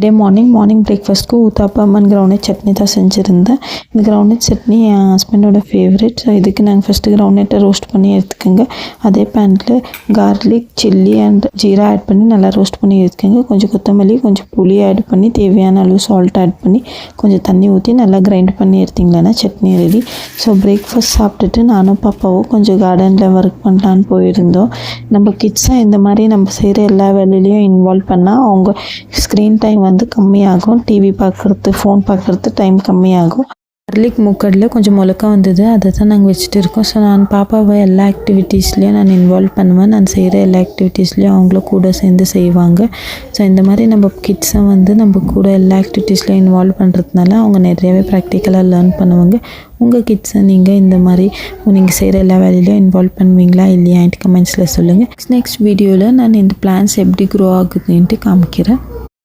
டே morning பிரேக்ஃபாஸ்ட்க்கு uttapam and groundnut chutney தான் செஞ்சுருந்தேன். இந்த கிரவுண்ட்நட் சட்னி என் ஹஸ்பண்டோட ஃபேவரட். ஸோ இதுக்கு நாங்கள் ஃபஸ்ட்டு கிரவுண்ட்நட்டை ரோஸ்ட் பண்ணி எடுத்துக்கோங்க. அதே பேனில் garlic, chilli and jeera add பண்ணி நல்லா ரோஸ்ட் பண்ணி எடுத்துக்கோங்க. கொஞ்சம் கொத்தமல்லி, கொஞ்சம் புளி ஆட் பண்ணி தேவையான அளவு சால்ட் ஆட் பண்ணி கொஞ்சம் தண்ணி ஊற்றி நல்லா கிரைண்ட் பண்ணி எடுத்திங்களேன்னா சட்னி ரெடி. ஸோ பிரேக்ஃபாஸ்ட் சாப்பிட்டுட்டு நானும் பாப்பாவும் கொஞ்சம் கார்டனில் ஒர்க் பண்ணலான்னு போயிருந்தோம். நம்ம கிட்ஸாக இந்த மாதிரி நம்ம செய்கிற எல்லா வேலையிலையும் இன்வால்வ் பண்ணால் அவங்க ஸ்க்ரீன் டைம் கம்மியாகும். டிவி பார்க்குறது, ஃபோன் பார்க்குறது டைம் கம்மியாகும். கார்லிக் மூக்கடில் கொஞ்சம் மிளகா வந்தது, அதை தான் நாங்கள் வச்சுட்டு இருக்கோம். ஸோ நான் பாப்பாவை எல்லா ஆக்டிவிட்டீஸ்லேயும் நான் இன்வால்வ் பண்ணுவேன். நான் செய்கிற எல்லா ஆக்டிவிட்டீஸ்லேயும் அவங்களும் கூட சேர்ந்து செய்வாங்க. ஸோ இந்த மாதிரி நம்ம கிட்ஸை நம்ம கூட எல்லா ஆக்டிவிட்டீஸ்லையும் இன்வால்வ் பண்ணுறதுனால அவங்க நிறையவே ப்ராக்டிக்கலாக லேர்ன் பண்ணுவாங்க. உங்கள் கிட்ஸை நீங்கள் இந்த மாதிரி நீங்கள் செய்கிற எல்லா வேலையிலையும் இன்வால்வ் பண்ணுவீங்களா இல்லையா? கமெண்ட்ஸில் சொல்லுங்கள். நெக்ஸ்ட் வீடியோவில் நான் இந்த பிளான்ஸ் எப்படி க்ரோ ஆகுதுன்ட்டு காமிக்கிறேன்.